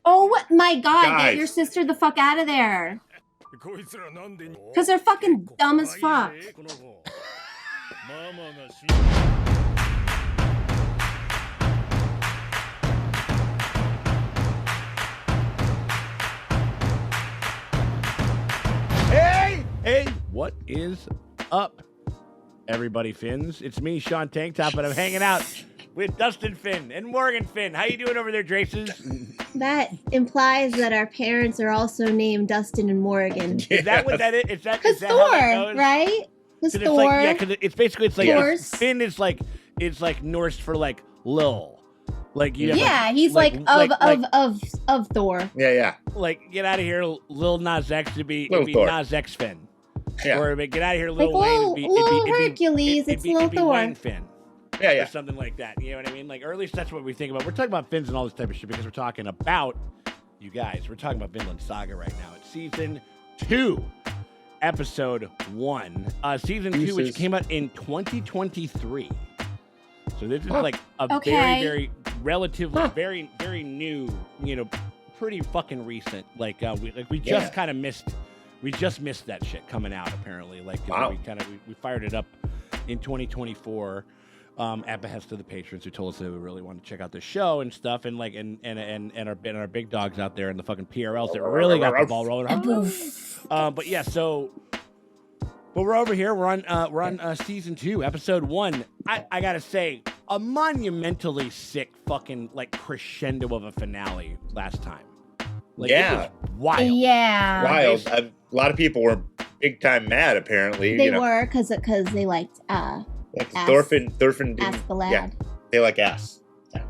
Oh my God! Guys. Get your sister the fuck out of there. Because they're fucking dumb as fuck. Hey, what is up, everybody Finns? It's me, Sean Tanktop, and I'm hanging out with Dustin Finn and Morgan Finn. How you doing over there, Draces? That implies that our parents are also named Dustin and Morgan. Is that what that is? Is that Thor, how that goes? right? Because It's Thor. like, yeah, because it's basically it's like Thor's. Finn is like it's like Norse for like Lil. Like you have Yeah, he's like of Thor. Yeah. like get out of here, Lil Nas X to be Lil it'd be Thor. Nas X Finn. Yeah. Or get out of here, Like Lil Wayne. Lil Hercules, it's Lil it'd be Thor. Wayne Finn. Yeah. Or something like that. You know what I mean? Like, or at least that's what we think about. We're talking about Finns and all this type of shit because we're talking about you guys. We're talking about Vinland Saga right now. It's season 2, episode 1. Season 2, which came out in 2023. So this is like a very relatively very, very new, pretty fucking recent. Like we just kind of missed. We just missed that shit coming out apparently. Like we fired it up in 2024 at behest of the patrons who told us they really want to check out the show and stuff, and our big dogs out there and the fucking PRLs that really got the ball rolling. But yeah, but we're over here. We're on season 2, episode 1. I gotta say, a monumentally sick fucking like crescendo of a finale last time. Like, it was wild. Yeah. Wild. A lot of people were big time mad. Apparently, They were because they liked Thorfinn ass the lad. Yeah, they like ass. Yeah.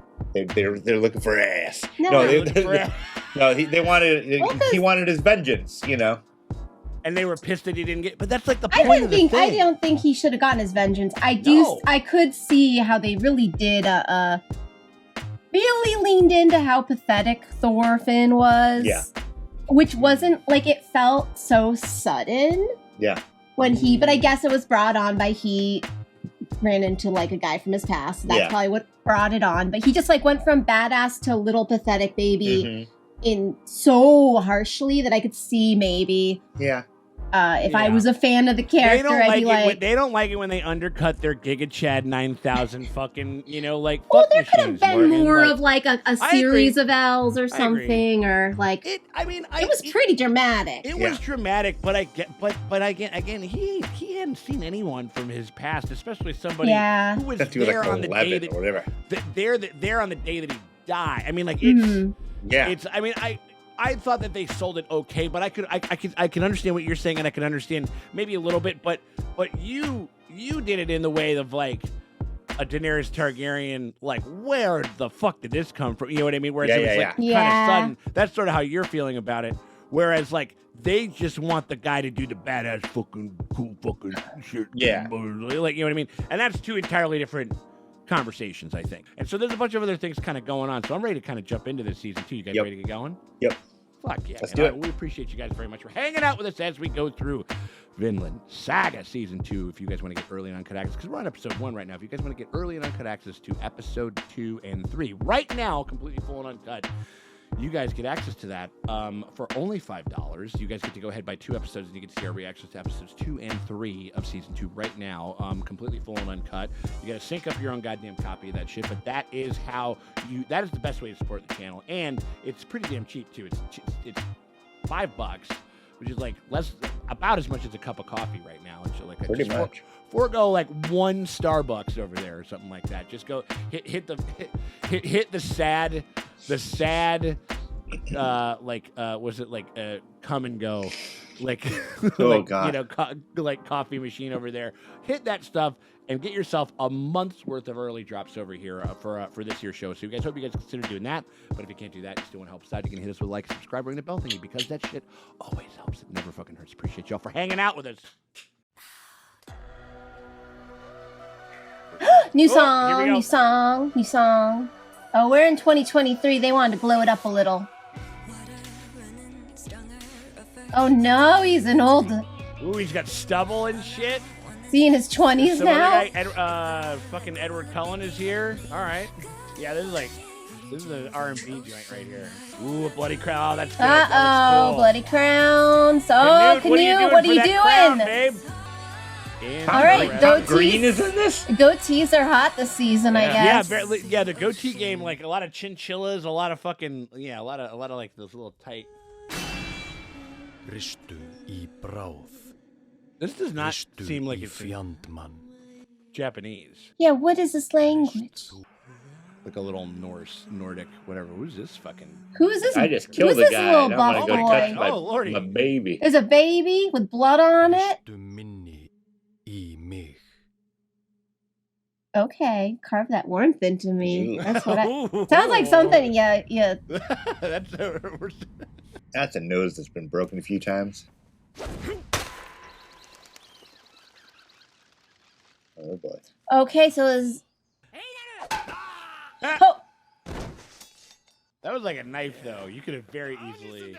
They're looking for ass. No, They wanted. He wanted his vengeance. And they were pissed that he didn't get. But that's like the point of the thing. I don't think he should have gotten his vengeance. I could see how they really did. Really leaned into how pathetic Thorfinn was. Yeah. Which wasn't like it felt so sudden. Yeah. But I guess it was brought on by he ran into like a guy from his past. That's probably what brought it on. But he just like went from badass to little pathetic baby in so harshly that I could see maybe. Yeah. If I was a fan of the character, I'd be like... They don't like it when they undercut their Giga Chad 9000 fucking, like, well, fuck there could have been Morgan. more of, like, a series of L's or something, or, like... It was pretty dramatic. It was dramatic, but again, he hadn't seen anyone from his past, especially somebody who was there on the day that... There on the day that he died. I mean, like, it's... Yeah. It's... I mean, I thought that they sold it okay, but I can understand what you're saying, and I can understand maybe a little bit, but you did it in the way of like a Daenerys Targaryen, like where the fuck did this come from? You know what I mean? Whereas it was like kind of sudden. That's sort of how you're feeling about it. Whereas like they just want the guy to do the badass fucking cool fucking shit. Yeah. Like, you know what I mean? And that's two entirely different conversations, I think. And so there's a bunch of other things kind of going on. So I'm ready to kind of jump into this season 2. You guys ready to get going? Yep. Fuck yeah. Let's do it. We appreciate you guys very much for hanging out with us as we go through Vinland Saga season 2. If you guys want to get early and uncut access, because we're on episode 1 right now. If you guys want to get early and uncut access to episode 2 and 3 right now, completely full and uncut, you guys get access to that for only $5. You guys get to go ahead by 2 episodes, and you get to see our reactions to episodes 2 and 3 of season 2 right now, completely full and uncut. You got to sync up your own goddamn copy of that shit, but that is that is the best way to support the channel, and it's pretty damn cheap too. It's $5, which is like about as much as a cup of coffee right now, and shit like that. Pretty much. Forego like one Starbucks over there or something like that. Just go hit the sad was it like come and go like God. like coffee machine over there. Hit that stuff and get yourself a month's worth of early drops over here for this year's show. So you guys hope you guys consider doing that. But if you can't do that, you still want to help us out, you can hit us with a like, subscribe, ring the bell thingy, because that shit always helps. It never fucking hurts. Appreciate y'all for hanging out with us. New song. Oh, we're in 2023. They wanted to blow it up a little. Oh no, he's an old... Ooh, he's got stubble and shit. Is he in his 20s now? Fucking Edward Cullen is here. All right. Yeah, this is like This is an R&B joint right here. Ooh, a bloody crown. Oh, that's good. Uh-oh, Cool. bloody crowns. Oh, Canute, what are you doing? Crown, babe? All right, goatees. Green is in this? Goatees are hot this season, I guess. Yeah, the goatee game, like a lot of chinchillas, a lot of fucking, a lot of like those little tight. This does not seem like it's Japanese. Yeah, what is this language? Like a little Nordic, whatever. Who's this fucking? Who's this? I just killed Who's the this guy. little I buff don't want to go touch boy? my baby. There's a baby with blood on it. Okay, carve that warmth into me. That's what I. Sounds like something. Yeah. That's a nose that's been broken a few times. Oh boy. Okay, so is. Oh. That was like a knife, though. You could have very easily.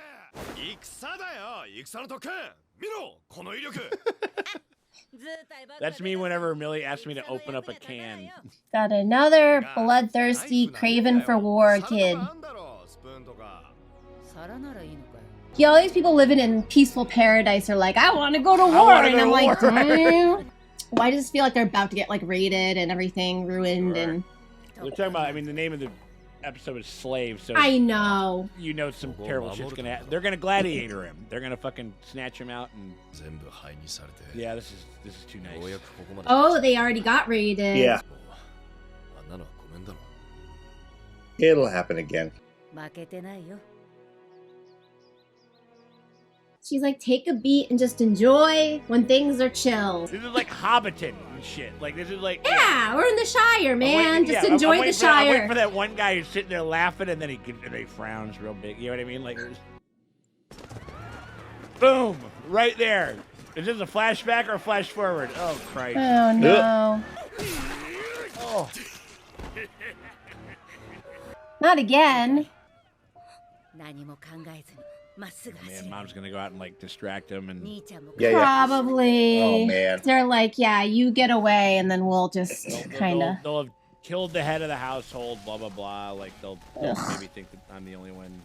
That's me whenever Millie asks me to open up a can. Got another bloodthirsty, craven for war kid. Yeah, all these people living in peaceful paradise are like, I want to go to war, and I'm like, why does it feel like they're about to get like raided and everything ruined? And we're talking about. I mean, the name of the episode is Slave, so I know. You know some terrible shit's gonna happen. They're gonna gladiator him. They're gonna fucking snatch him out and. Yeah, this is too nice. Oh, they already got raided. Yeah. It'll happen again. She's like, take a beat and just enjoy when things are chill. This is like Hobbiton and shit. Like, this is like... Yeah, we're in the Shire, man. Just enjoy the Shire. I'm waiting for that one guy who's sitting there laughing and then he frowns real big. You know what I mean? Like, boom! Right there. Is this a flashback or a flash forward? Oh, Christ. Oh, no. Oh. Not again. Man, Mom's gonna go out and like distract him and Probably. Oh man. They're like, yeah, you get away, and then we'll just kind of. They'll have killed the head of the household. Blah blah blah. Like they'll maybe think that I'm the only one.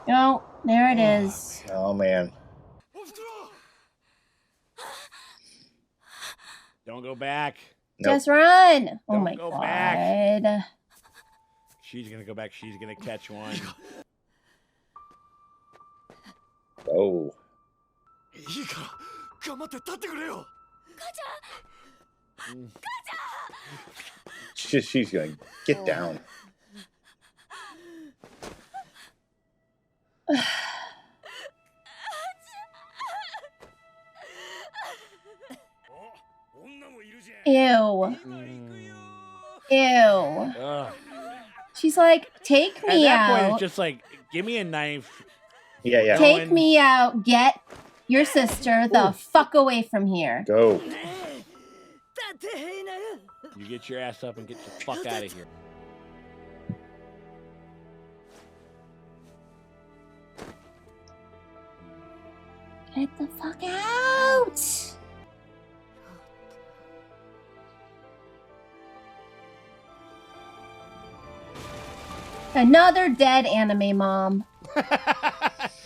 Oh, there it is. Oh man. Don't go back. Nope. Just run. Oh Don't my go god. back. She's gonna go back. She's gonna catch one. Oh. She's gonna get down. Ew. Ew. Ugh. She's like, take me At that out. point, it's just like, give me a knife. Yeah. Take me out. Get your sister the fuck away from here. Go. You get your ass up and get the fuck out of here. Get the fuck out. Another dead anime mom.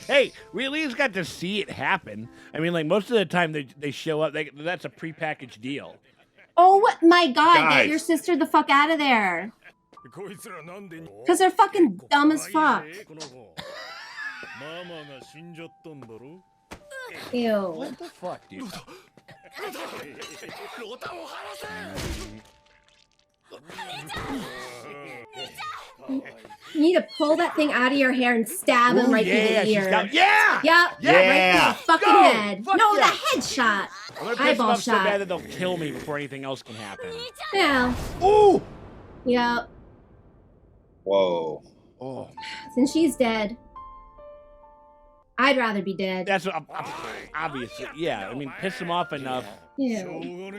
Hey, we at least got to see it happen. I mean, like, most of the time they show up. That's a prepackaged deal. Oh my god, Guys. get your sister the fuck out of there. Because they're fucking dumb as fuck. Ew. What the fuck, dude? You need to pull that thing out of your hair and stab him right through the ear. Yeah! Yep. Yeah. Right through the fucking Go! head. Fuck No, yeah. the head shot. I'm gonna piss them Eyeball off so bad shot. that they'll kill me before anything else can happen. Yeah. Ooh! Yep. Whoa. Oh, Since she's dead, I'd rather be dead. that's what obviously. Yeah, I mean, piss them off enough. Ew.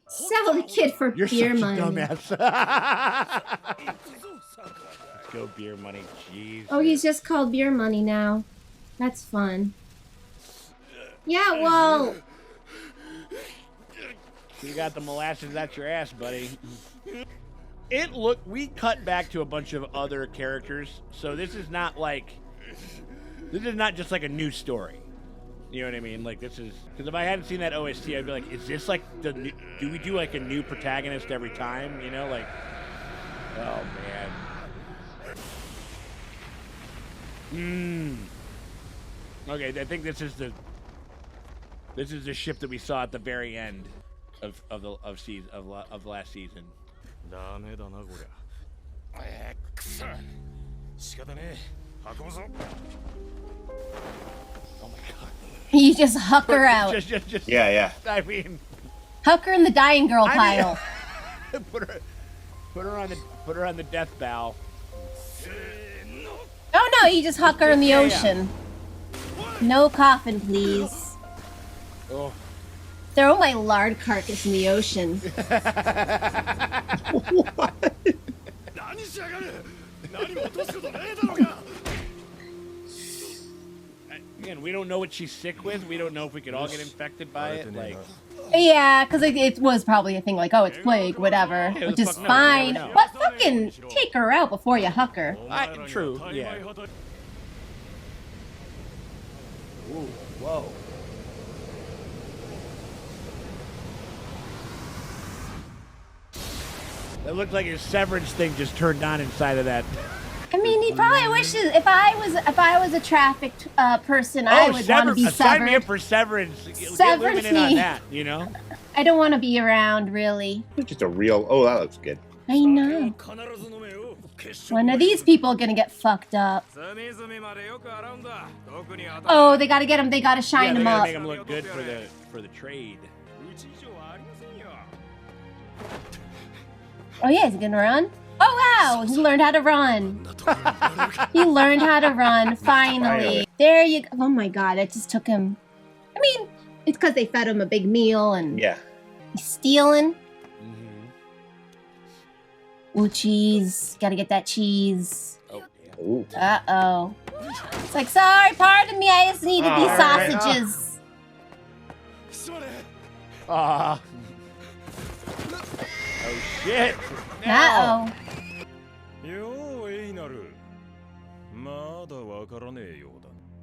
Sell the kid for You're beer such money. a dumbass. Let's go beer money. Jeez. Oh, he's just called beer money now. That's fun. Yeah, well, You got the molasses out your ass, buddy. We cut back to a bunch of other characters, so this is not just like a new story. You know what I mean? Like, this is, because if I hadn't seen that OST, I'd be like, is this like do we do like a new protagonist every time? You know, like, oh man. Okay, I think this is the ship that we saw at the very end of last season. Oh my god. You just huck her out. Just, yeah. I mean, huck her in the dying girl pile. Put her on the death bow. Oh no, you just huck her in the ocean. No coffin, please. Oh. Throw my lard carcass in the ocean. What? Again, we don't know what she's sick with. We don't know if we could all get infected by it. Like, yeah, because it was probably a thing like, oh, it's plague, whatever, which is fine. But fucking take her out before you huck her. True. Yeah. Ooh, whoa. That looked like his severance thing just turned on inside of that. I mean, he probably wishes if I was a trafficked person, I would want to be severed. Sign me up for severance. Severance Get in on that, you know? I don't want to be around, really. It's just a real. Oh, that looks good. I know. When are these people gonna get fucked up? Oh, they gotta get him. They gotta shine him up. Make him look good for the trade. Oh yeah, is he gonna run? Oh wow, he learned how to run. He learned how to run, finally. There you go. Oh my god, it just took him. I mean, it's because they fed him a big meal and yeah. He's stealing. Ooh, cheese. Gotta get that cheese. Oh, yeah. Ooh. Uh-oh. It's like, sorry, pardon me, I just needed these sausages. Oh, shit. Uh-oh.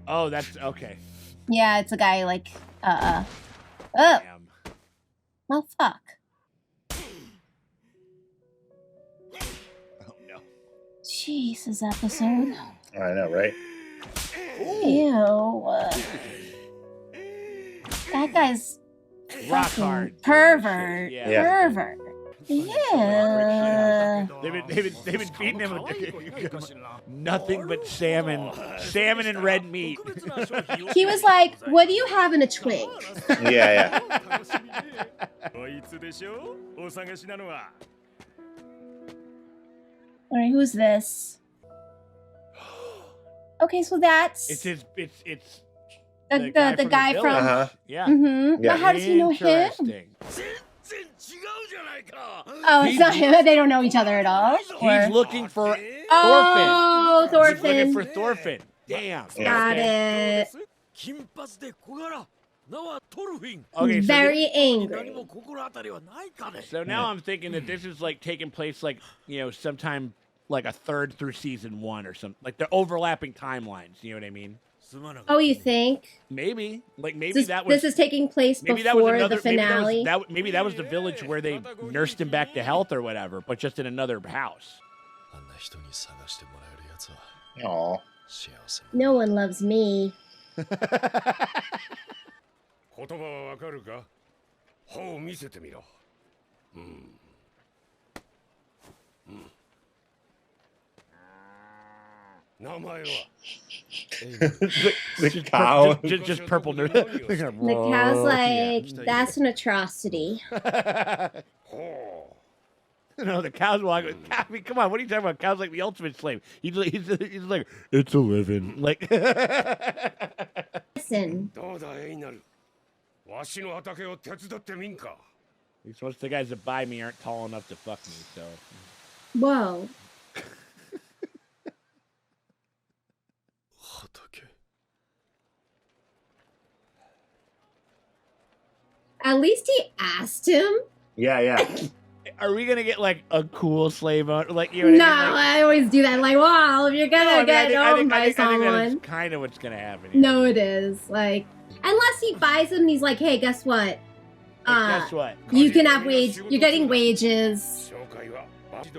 Oh, that's okay. Yeah, it's a guy like, Oh. Damn. Well, fuck. Oh, no. Jeez, this episode. I know, right? Ew. That guy's Rock hard. pervert. Yeah. Pervert. Yeah. They've been feeding him nothing but salmon and red meat. He was like, "What do you have in a twink?" Yeah. All right, who's this? Okay, so that's It's the guy from. Uh-huh. Yeah. Mm-hmm. Yeah. But how does he know him? Interesting. Oh, it's not him. They don't know each other at all. He's looking for Thorfinn. Oh, He's looking Thorfinn. for Thorfinn. Damn. Got it. Okay, so Very angry. So now I'm thinking that this is like taking place like, sometime like a third through season 1 or something. Like the overlapping timelines, you know what I mean? Oh, you think? Maybe. Like maybe This that was is taking place maybe that was before another the finale. maybe that was the village where they nursed him back to health or whatever, but just in another house. Aw. No one loves me. the cow. Just purple nerd. The cow's like, that's an atrocity. No, the cow's walking. I mean, come on, what are you talking about? Cow's like the ultimate slave. He's like, it's a living. Like, Listen. at least most of the guys that buy me aren't tall enough to fuck me, so. Whoa. At least he asked him. Yeah. Are we gonna get like a cool slave owner? Like, you know No, what I mean? Like, I always do that. Like, wow, if you're gonna get owned by someone. that's kind of what's gonna happen. Here. No, it is. Like, unless he buys him and he's like, hey, guess what? Guess what? You can have wage. You're getting wages.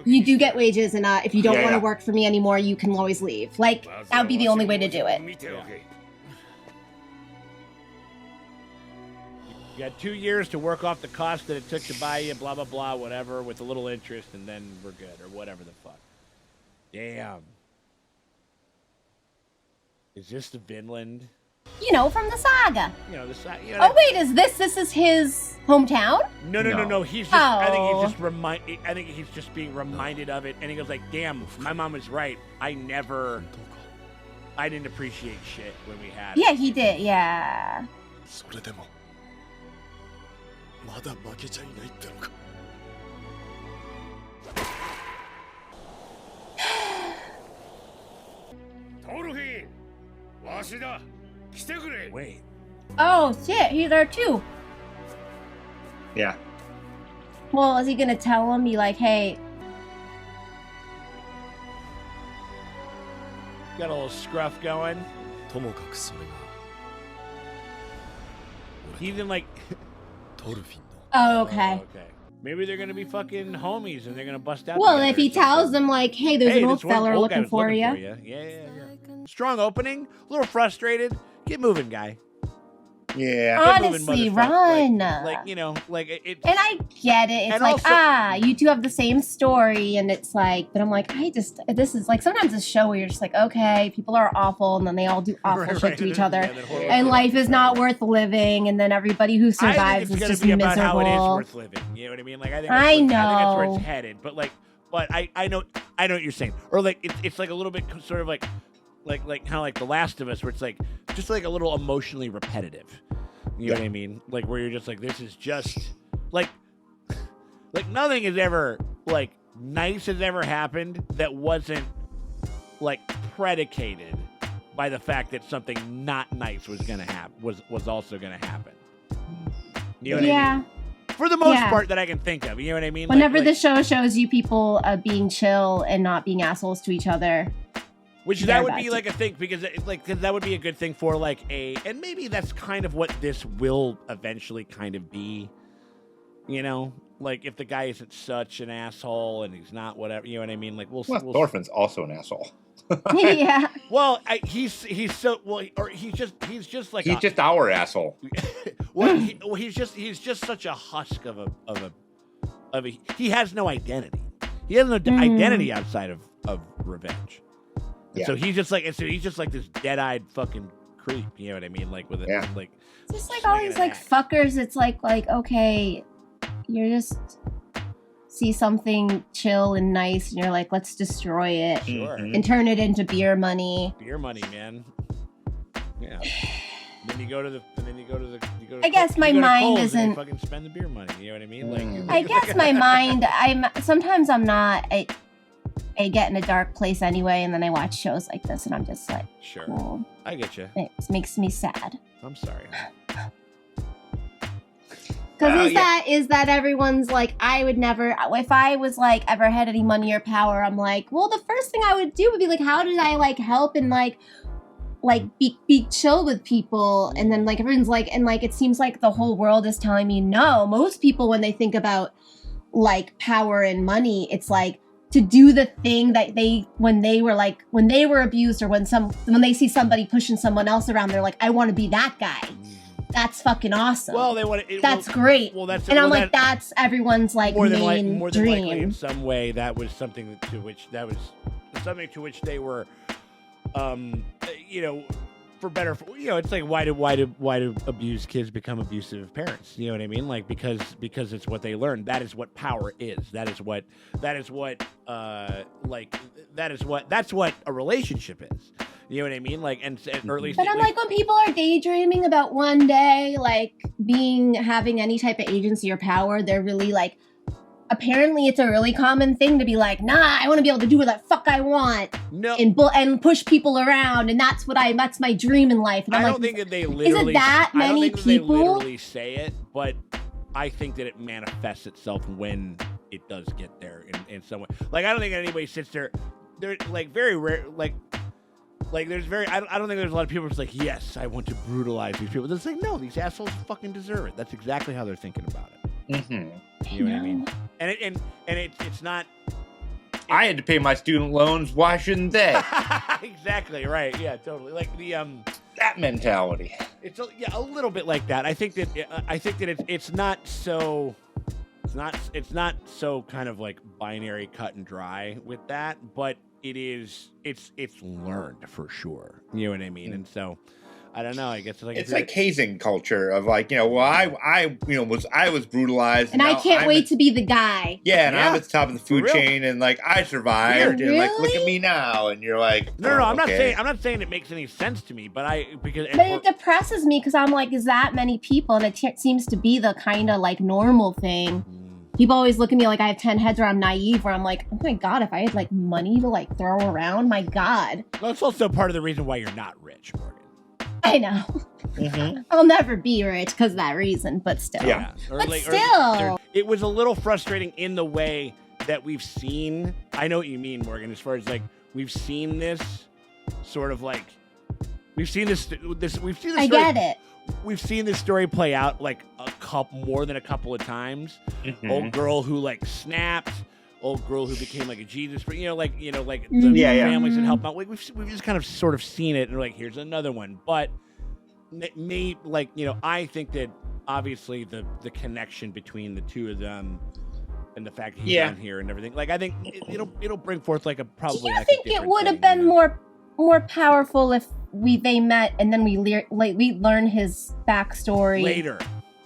You do get wages, and if you don't want to work for me anymore, you can always leave. Like, that would be the only way to do it. Yeah. You got 2 years to work off the cost that it took to buy you, blah, blah, blah, whatever, with a little interest, and then we're good, or whatever the fuck. Damn. Is this the Vinland? You know, from the saga. You know, Oh, wait, is this is his hometown? No. He's just, I think he's just being reminded of it, and he goes like, damn, my mom was right. I didn't appreciate shit when we had it. Yeah, he did, yeah. まだ負けちゃいないってのか。トルフィー、わしだ。来てくれ。Wait. Oh, shit, he's there too. Yeah. Well, is he gonna tell him? Be like, hey. Got a little scruff going. ともかくそれが。 He's in like. Oh, okay. Okay. Maybe they're gonna be fucking homies and they're gonna bust out. Well, if he tells them like, "Hey, there's an old fella looking for you." Yeah. Strong opening. A little frustrated. Get moving, guy. Yeah. Honestly, run. Like you know, like it. And I get it. It's like, also, you two have the same story, and it's like, but I'm like, this is like sometimes a show where you're just like, okay, people are awful, and then they all do awful shit to each other, and life is not worth living, and then everything who survives is just miserable. About how it is worth living. You know what I mean? Like I think that's where it's headed. But I know what you're saying, or like it's like a little bit sort of like kind of like The Last of Us, where it's like just like a little emotionally repetitive. You know what I mean? Like where you're just like, this is just like nothing has ever like nice has ever happened that wasn't like predicated by the fact that something not nice was gonna happen was also gonna happen. You know what I mean? For the most part that I can think of. You know what I mean? Whenever the show shows you people being chill and not being assholes to each other. Which that would be like a thing because that would be a good thing for like and maybe that's kind of what this will eventually kind of be, you know, like if the guy isn't such an asshole and he's not whatever, you know what I mean? Like we'll Thorfinn's also an asshole. Yeah. Well, he's just like he's just our asshole. he's just such a husk of a he has no identity. He has no identity outside of revenge. Yeah. So he's just like this dead-eyed fucking creep, you know what I mean? Like with it, like it's just like all these like fuckers. It's like okay, you're just see something chill and nice, and you're like, let's destroy it and turn it into beer money. Beer money, man. Yeah. Then you go to the. I guess my mind isn't. Fucking spend the beer money. You know what I mean? Like. I guess my mind. Sometimes I'm not. I get in a dark place anyway, and then I watch shows like this, and I'm just like, sure, oh, I get you. It makes me sad. I'm sorry. Because is that everyone's like, I would never, if I was like ever had any money or power, I'm like, well, the first thing I would do would be like, how did I like help and like be chill with people? And then like everyone's like, and like it seems like the whole world is telling me no. Most people, when they think about like power and money, it's like to do the thing that when they were abused, or when they see somebody pushing someone else around, they're like, I want to be that guy. That's fucking awesome. Well, they want to. That's great. Well, that's and I'm like, that's everyone's like main dream. More than likely, in some way, that was something to which they were, you know, for better. You know, it's like why do abused kids become abusive parents? You know what I mean? Like because it's what they learn. That is what power is. That's what a relationship is. You know what I mean? Like, or at least. But I'm like, when people are daydreaming about one day, like having any type of agency or power, they're really like. Apparently, it's a really common thing to be like, nah, I want to be able to do what the fuck I want, and push people around, and that's my dream in life. And I don't think that they literally. Is it that many people? They literally say it, but I think that it manifests itself when it does get there in some way. Like, I don't think anybody sits there. They're like very rare. Like there's very. I don't think there's a lot of people who's like, yes, I want to brutalize these people. It's like, no, these assholes fucking deserve it. That's exactly how they're thinking about it. Mm-hmm. You know what I mean? And it's not. I had to pay my student loans. Why shouldn't they? Exactly right. Yeah, totally. Like the that mentality. It's a little bit like that. I think that it's not so. It's not so kind of like binary cut and dry with that, but it is. It's learned for sure. You know what I mean? And so, I don't know. I guess it's like hazing culture of like, well, I was brutalized, and I can't wait to be the guy. Yeah, and I'm at the top of the food chain, and like I survived, and like look at me now, and you're like, no, I'm not saying it makes any sense to me, but it depresses me because I'm like, is that many people, and it seems to be the kind of like normal thing. People always look at me like I have 10 heads or I'm naive, where I'm like, oh my God, if I had like money to like throw around, my God. Well, it's also part of the reason why you're not rich, Morgan. I know. Mm-hmm. I'll never be rich because of that reason, but still. Yeah. Still. It was a little frustrating in the way that we've seen. I know what you mean, Morgan, as far as like we've seen this sort of like we've seen this. I get it. We've seen this story play out like more than a couple of times. Mm-hmm. Old girl who like snapped. Old girl who became like a Jesus, but like the families that help out. We've just kind of sort of seen it, and like here's another one. But me, I think that obviously the connection between the two of them and the fact that he's on here and everything, like I think it'll bring forth like a probably. Do you think it would have been more powerful if they met and then we learn his backstory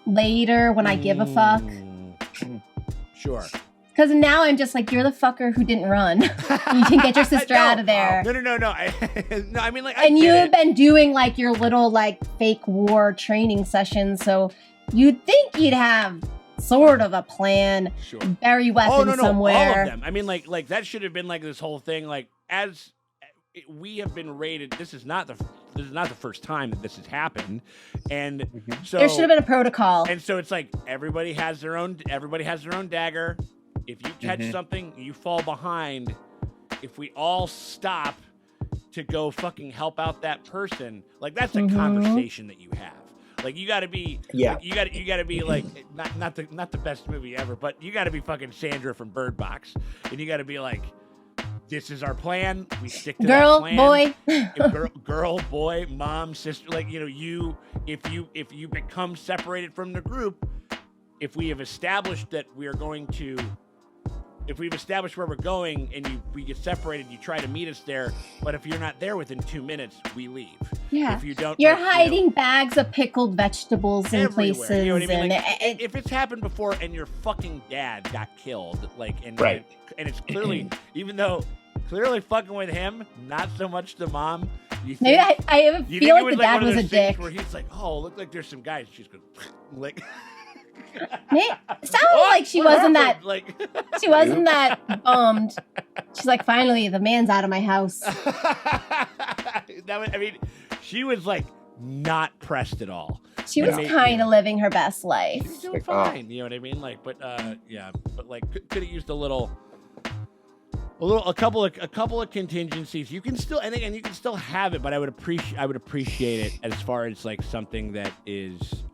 later when I give a fuck? Sure. Because now I'm just like, you're the fucker who didn't run. You didn't get your sister out of there. No. No, I mean, like, and you have been doing like your little like fake war training sessions, so you'd think you'd have sort of a plan. Sure. Bury weapons somewhere. All of them. I mean, like that should have been like this whole thing. Like, as we have been raided, this is not the first time that this has happened, and so there should have been a protocol. And so it's like everybody has their own dagger. If you catch something, you fall behind. If we all stop to go fucking help out that person, like that's a conversation that you have. Like you got to be, like, you got to be like not the best movie ever, but you got to be fucking Sandra from Bird Box, and you got to be like, this is our plan. We stick to that plan. Girl, boy, mom, sister. Like if you become separated from the group, if we have established that we are going to. If we've established where we're going and we get separated, you try to meet us there. But if you're not there within 2 minutes, we leave. Yeah. If you don't, you're hiding bags of pickled vegetables in places. You know what I mean? Like, if it's happened before and your fucking dad got killed, like, and it's clearly, even though clearly fucking with him, not so much the mom. Maybe I feel like the dad was a dick. Where he's like, oh, look like there's some guys. She's going, like. It sounded like she wasn't that she wasn't that bummed. She's like, finally, the man's out of my house. She was like not pressed at all. She was kind of living her best life. She was doing fine, you know what I mean? Like, but like could have used a couple of contingencies. You can still, and you can still have it, but I would appreciate it as far as like something that is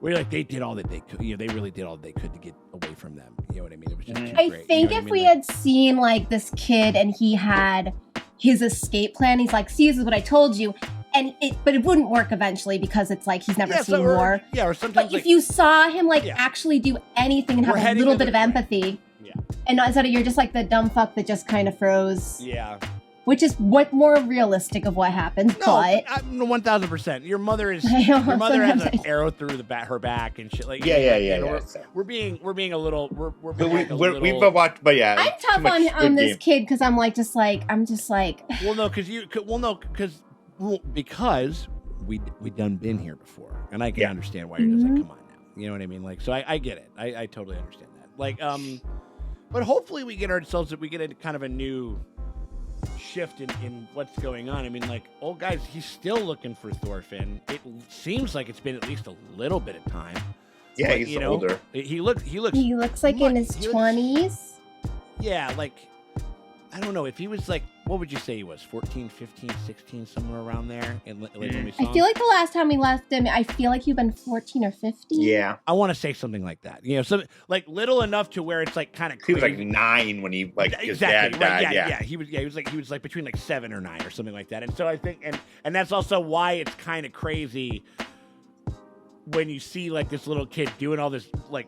where like they did all that they could. They really did all that they could to get away from them. You know what I mean? It was just too I great. think if we had seen like this kid and he had his escape plan, he's like, see, this is what I told you. But it wouldn't work eventually because it's like he's never seen war. Yeah, or sometimes. But if you saw him actually do anything and have a little bit of empathy, and instead of you're just like the dumb fuck that just kind of froze. Yeah. Which is what more realistic of what happens. No, but 1,000%. Your mother has an arrow through her back and shit. Like we're being a little. We've watched, but yeah. I'm tough on this kid because I'm just like. Well, no, because we done been here before, and I can understand why you're just like, come on now. You know what I mean? Like, so I get it. I totally understand that. Like, but hopefully we get a kind of a new shift in what's going on. I mean, like, old guy's, he's still looking for Thorfinn. It seems like it's been at least a little bit of time. Yeah, But, he's older. He looks like in his 20s. Yeah, like, I don't know if he was like, what would you say he was? 14, 15, 16, somewhere around there. And like when we saw I feel like the last time we left him, I feel like he'd been 14 or 15. Yeah, I want to say something like that. So like little enough to where it's like kind of he crazy. was like 9 when he like his exactly, dad died. right, Yeah. He was like between like 7 or 9 or something like that. And so I think and that's also why it's kind of crazy when you see like this little kid doing all this like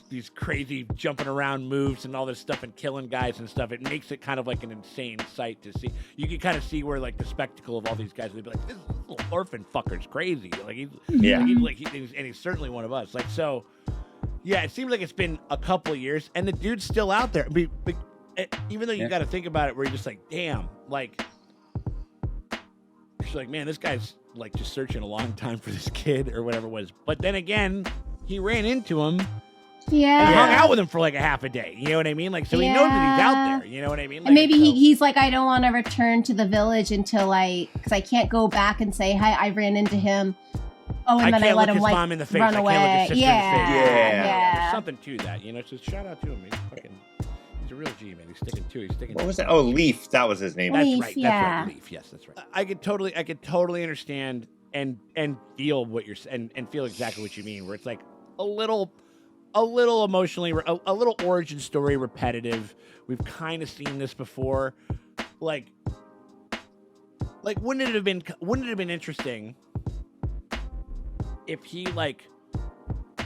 these crazy jumping around moves and all this stuff and killing guys and stuff. It makes it kind of like an insane sight to see. You can kind of see where like the spectacle of all these guys, they'd be like, this little orphan fucker's crazy. Like he's certainly one of us. Like, so yeah, it seems like it's been a couple of years and the dude's still out there. Even though you got to think about it where you're just like, damn, like you're like, man, this guy's like just searching a long time for this kid or whatever it was. But then again, he ran into him. Yeah. And hung out with him for like a half a day. You know what I mean? Like, so he knows that he's out there. You know what I mean? Like, and maybe he's like, I don't want to return to the village until because I can't go back and say, hi, I ran into him. Oh, and then I let him like mom in the face. run away. I can't look his sister in the face. Yeah. There's something to that. So shout out to him. He's a real G, man. He's sticking What was that? Oh, Leaf. That was his name. Leaf, That's right. Leaf. Yes, that's right. I could totally understand and feel what you're and feel exactly what you mean. Where it's like a little emotionally, a little origin story repetitive. We've kind of seen this before. Like, wouldn't it have been interesting if he like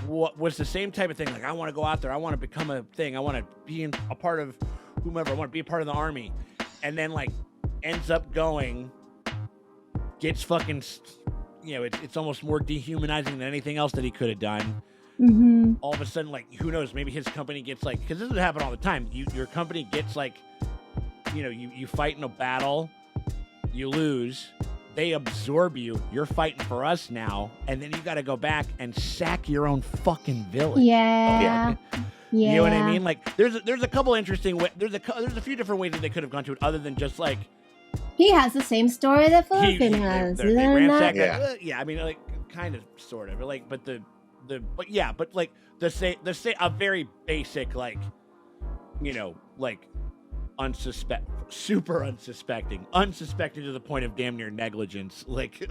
was the same type of thing? Like, I want to go out there. I want to become a thing. I want to be a part of whomever. I want to be a part of the army, and then like ends up going, gets fucking. It's almost more dehumanizing than anything else that he could have done. Mm-hmm. All of a sudden, like, who knows? Maybe his company gets like, because this would happen all the time. Your company gets like, you fight in a battle, you lose, they absorb you. You're fighting for us now, and then you got to go back and sack your own fucking village. Yeah. You know what I mean? Like, there's a couple interesting there's a few different ways that they could have gone to it, other than just like. He has the same story that Philippine has. They ransacked I mean, like, kind of, sort of, like, but like the say a very basic, like, like super unsuspecting to the point of damn near negligence, like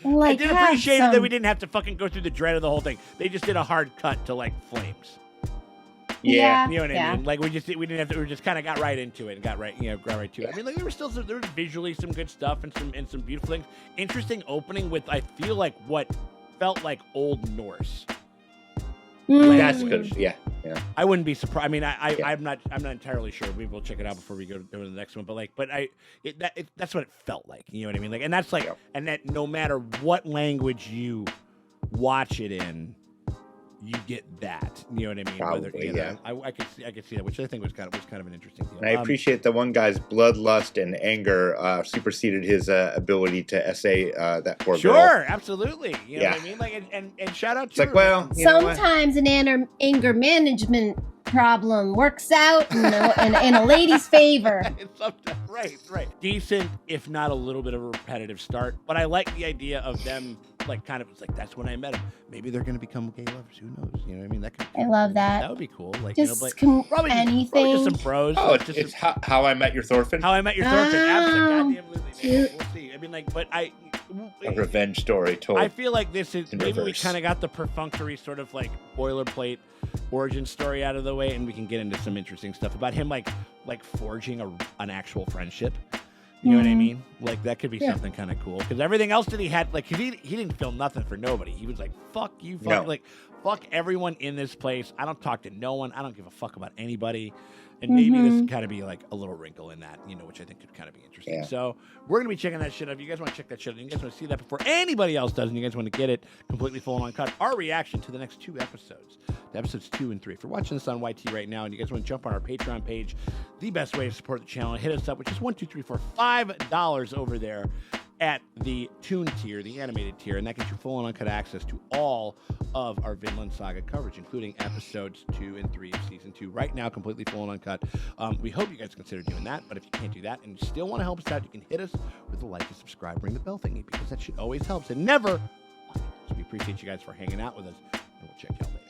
I did appreciate it that we didn't have to fucking go through the dread of the whole thing. They just did a hard cut to like flames. Yeah. You know what I mean? Like we didn't have to. We just kind of got right into it and got right to it. I mean, like there was visually some good stuff and some beautiful things. Interesting opening with, I feel like, what felt like Old Norse. That's good. Yeah. I wouldn't be surprised. I mean, I'm not entirely sure. We will check it out before we go to the next one. But that's what it felt like. You know what I mean? Like, and that's like, and that no matter what language you watch it in, you get that. You know what I mean? Probably, I could see that, which I think was kind of an interesting deal. And I appreciate the one guy's bloodlust and anger superseded his ability to essay that poor girl. Sure, absolutely. You know what I mean? Like, and shout out to it's like, sometimes an anger management problem works out in a lady's favor. Right. Decent, if not a little bit of a repetitive start, but I like the idea of them, like, kind of, it's like, that's when I met him. Maybe they're going to become gay lovers. Who knows? You know what I mean? I love that. That would be cool. Like, just probably anything. Just some bros. Oh, it's How I Met Your Thorfinn. How I Met Your Thorfinn. Absolutely. We'll see. I mean, like, but a revenge story told. I feel like this is maybe reverse. We kind of got the perfunctory sort of like boilerplate origin story out of the way, and we can get into some interesting stuff about him, like forging an actual friendship. You know what I mean? Like, that could be something kind of cool. Because everything else that he had, like, he didn't film nothing for nobody. He was like, fuck you, fuck everyone in this place. I don't talk to no one. I don't give a fuck about anybody. And maybe this can kind of be like a little wrinkle in that, which I think could kind of be interesting. Yeah. So we're going to be checking that shit out. If you guys want to check that shit out, and you guys want to see that before anybody else does, and you guys want to get it completely full and uncut, our reaction to the next 2 episodes, to episodes 2 and 3. If you're watching this on YT right now, and you guys want to jump on our Patreon page, the best way to support the channel, hit us up, which is $5 over there at the Toon tier, the animated tier, and that gets you full and uncut access to all of our Vinland Saga coverage, including episodes 2 and 3 of season 2. Right now, completely full and uncut. We hope you guys consider doing that, but if you can't do that and you still want to help us out, you can hit us with a like and subscribe, ring the bell thingy, because that shit always helps and never appreciate you guys for hanging out with us, and we'll check y'all later.